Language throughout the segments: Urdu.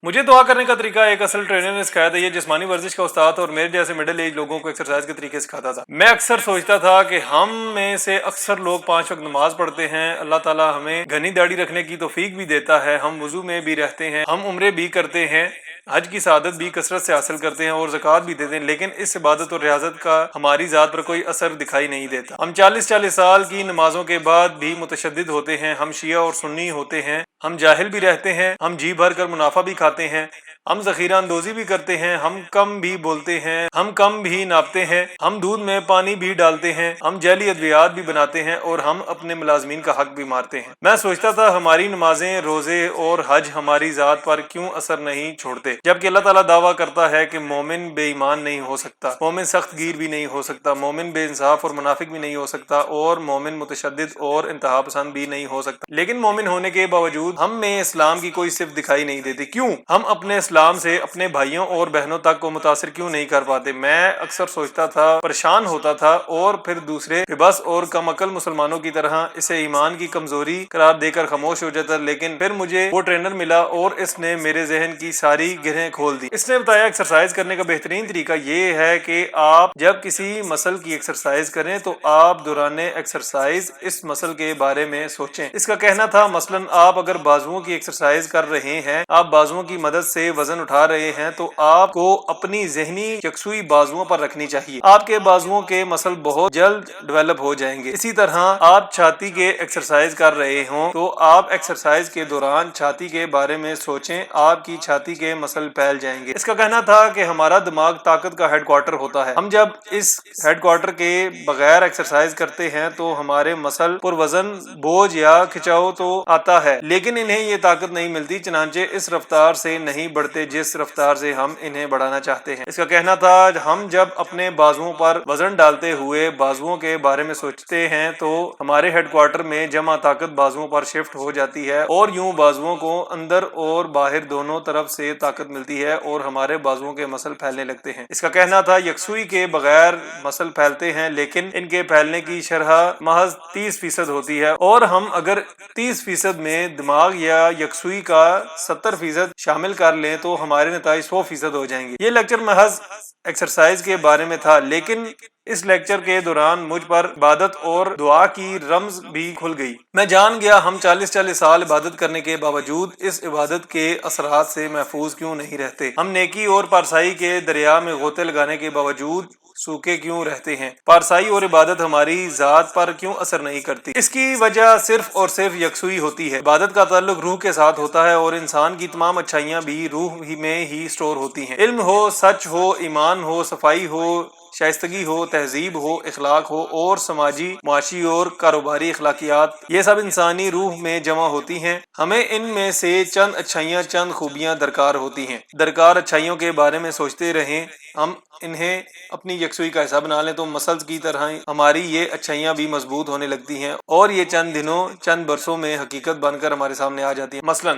مجھے دعا کرنے کا طریقہ ایک اصل ٹرینر نے سکھایا تھا. یہ جسمانی ورزش کا استاد تھا اور میرے جیسے مڈل ایج لوگوں کو ایکسرسائز کے طریقے سکھاتا تھا. میں اکثر سوچتا تھا کہ ہم میں سے اکثر لوگ 5 وقت نماز پڑھتے ہیں, اللہ تعالیٰ ہمیں گھنی داڑھی رکھنے کی توفیق بھی دیتا ہے, ہم وضو میں بھی رہتے ہیں, ہم عمرے بھی کرتے ہیں, حج کی سعادت بھی کثرت سے حاصل کرتے ہیں اور زکوٰۃ بھی دیتے ہیں, لیکن اس عبادت اور ریاضت کا ہماری ذات پر کوئی اثر دکھائی نہیں دیتا. ہم 40 سال کی نمازوں کے بعد بھی متشدد ہوتے ہیں, ہم شیعہ اور سنی ہوتے ہیں, ہم جاہل بھی رہتے ہیں, ہم جی بھر کر منافع بھی کھاتے ہیں, ہم ذخیرہ اندوزی بھی کرتے ہیں, ہم کم بھی بولتے ہیں, ہم کم بھی ناپتے ہیں, ہم دودھ میں پانی بھی ڈالتے ہیں, ہم جعلی ادویات بھی بناتے ہیں اور ہم اپنے ملازمین کا حق بھی مارتے ہیں. میں سوچتا تھا ہماری نمازیں, روزے اور حج ہماری ذات پر کیوں اثر نہیں چھوڑتے, جبکہ اللہ تعالیٰ دعویٰ کرتا ہے کہ مومن بے ایمان نہیں ہو سکتا, مومن سخت گیر بھی نہیں ہو سکتا, مومن بے انصاف اور منافق بھی نہیں ہو سکتا, اور مومن متشدد اور انتہا پسند بھی نہیں ہو سکتا. لیکن مومن ہونے کے باوجود ہم میں اسلام کی کوئی صفت دکھائی نہیں دیتی. کیوں ہم اپنے اسلام سے اپنے بھائیوں اور بہنوں تک کو متاثر کیوں نہیں کر پاتے؟ میں اکثر سوچتا تھا, پریشان ہوتا تھا, اور پھر دوسرے بس اور کم عقل مسلمانوں کی طرح اسے ایمان کی کمزوری قرار دے کر خاموش ہو جاتا. لیکن پھر مجھے وہ ٹرینر ملا اور اس نے میرے ذہن کی ساری گرہیں کھول دی. اس نے بتایا ایکسرسائز کرنے کا بہترین طریقہ یہ ہے کہ آپ جب کسی مسل کی ایکسرسائز کریں تو آپ دوران ایکسرسائز اس مسل کے بارے میں سوچیں. اس کا کہنا تھا مثلا آپ اگر بازوؤں کی ایکسرسائز کر رہے ہیں, آپ بازوؤں کی مدد سے وزن اٹھا رہے ہیں, تو آپ کو اپنی ذہنی یکسوئی بازوؤں پر رکھنی چاہیے. آپ کے بازوؤں کے مسل بہت جلد ڈیولپ ہو جائیں گے. اسی طرح آپ چھاتی کے ایکسرسائز کر رہے ہوں تو آپ ایکسرسائز کے دوران چھاتی کے بارے میں سوچیں, آپ کی چھاتی کے مسل پھیل جائیں گے. اس کا کہنا تھا کہ ہمارا دماغ طاقت کا ہیڈ کوارٹر ہوتا ہے. ہم جب اس ہیڈ کوارٹر کے بغیر ایکسرسائز کرتے ہیں تو ہمارے مسل پر وزن, بوجھ یا کھچاؤ تو آتا ہے, لیکن انہیں یہ طاقت نہیں ملتی, چنانچہ اس رفتار سے نہیں بڑھتے جس رفتار سے ہم انہیں بڑھانا چاہتے ہیں. اس کا کہنا تھا ہم جب اپنے بازوؤں پر وزن ڈالتے ہوئے بازوؤں کے بارے میں سوچتے ہیں تو ہمارے ہیڈ کوارٹر میں جمع طاقت بازوؤں پر شفٹ ہو جاتی ہے, اور یوں بازوؤں کو اندر اور باہر دونوں طرف سے طاقت ملتی ہے اور ہمارے بازوؤں کے مسل پھیلنے لگتے ہیں. اس کا کہنا تھا یکسوئی کے بغیر مسل پھیلتے ہیں, لیکن ان کے پھیلنے کی شرح محض 30% ہوتی ہے, اور ہم اگر 30% میں دماغ یا یکسوئی کا 70% شامل کر لیں تو ہمارے نتائج 100% ہو جائیں گے. یہ لیکچر محض ایکسرسائز کے بارے میں تھا, لیکن اس لیکچر کے دوران مجھ پر عبادت اور دعا کی رمز بھی کھل گئی. میں جان گیا ہم 40 سال عبادت کرنے کے باوجود اس عبادت کے اثرات سے محفوظ کیوں نہیں رہتے. ہم نیکی اور پارسائی کے دریا میں غوطے لگانے کے باوجود سوکھے کیوں رہتے ہیں. پارسائی اور عبادت ہماری ذات پر کیوں اثر نہیں کرتی؟ اس کی وجہ صرف اور صرف یکسوئی ہوتی ہے. عبادت کا تعلق روح کے ساتھ ہوتا ہے, اور انسان کی تمام اچھائیاں بھی روح ہی میں ہی سٹور ہوتی ہیں. علم ہو, سچ ہو, ایمان ہو, صفائی ہو, شائستگی ہو, تہذیب ہو, اخلاق ہو, اور سماجی, معاشی اور کاروباری اخلاقیات, یہ سب انسانی روح میں جمع ہوتی ہیں. ہمیں ان میں سے چند اچھائیاں, چند خوبیاں درکار ہوتی ہیں. درکار اچھائیوں کے بارے میں سوچتے رہیں, ہم انہیں اپنی یکسوئی کا حصہ بنا لیں تو مسلز کی طرح ہماری یہ اچھائیاں بھی مضبوط ہونے لگتی ہیں, اور یہ چند دنوں, چند برسوں میں حقیقت بن کر ہمارے سامنے آ جاتی ہیں. مثلا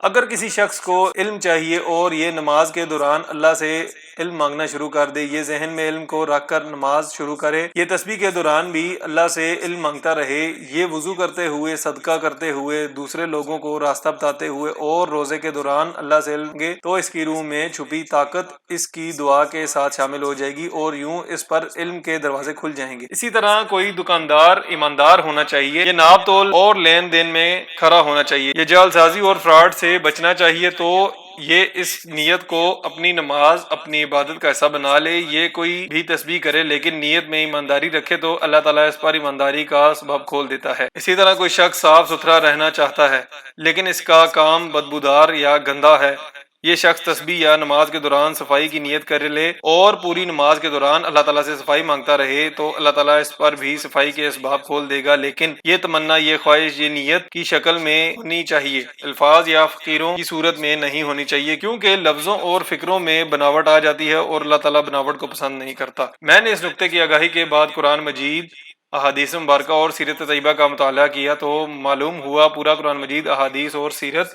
اگر کسی شخص کو علم چاہیے اور یہ نماز کے دوران اللہ سے علم مانگنا شروع کر دے, یہ ذہن میں علم کو رکھ کر نماز شروع کرے, یہ تسبیح کے دوران بھی اللہ سے علم مانگتا رہے, یہ وضو کرتے ہوئے, صدقہ کرتے ہوئے, دوسرے لوگوں کو راستہ بتاتے ہوئے اور روزے کے دوران اللہ سے علم گے, تو اس کی روح میں چھپی طاقت اس کی دعا کے ساتھ شامل ہو جائے گی, اور یوں اس پر علم کے دروازے کھل جائیں گے. اسی طرح کوئی دکاندار ایماندار ہونا چاہیے, یہ ناپ تول اور لین دین میں کھرا ہونا چاہیے, یہ جعل سازی اور فراڈ سے بچنا چاہیے, تو یہ اس نیت کو اپنی نماز, اپنی عبادت کا حصہ بنا لے. یہ کوئی بھی تسبیح کرے لیکن نیت میں ایمانداری رکھے تو اللہ تعالیٰ اس پر ایمانداری کا سبب کھول دیتا ہے. اسی طرح کوئی شخص صاف ستھرا رہنا چاہتا ہے لیکن اس کا کام بدبودار یا گندا ہے, یہ شخص تسبیح یا نماز کے دوران صفائی کی نیت کر لے اور پوری نماز کے دوران اللہ تعالیٰ سے صفائی مانگتا رہے, تو اللہ تعالیٰ اس پر بھی صفائی کے اسباب کھول دے گا. لیکن یہ تمنا, یہ خواہش, یہ نیت کی شکل میں ہونی چاہیے, الفاظ یا فقیروں کی صورت میں نہیں ہونی چاہیے, کیونکہ لفظوں اور فکروں میں بناوٹ آ جاتی ہے اور اللہ تعالیٰ بناوٹ کو پسند نہیں کرتا. میں نے اس نقطے کی آگاہی کے بعد قرآن مجید, احادیث مبارکہ اور سیرت طیبہ کا مطالعہ کیا تو معلوم ہوا پورا قرآن مجید, احادیث اور سیرت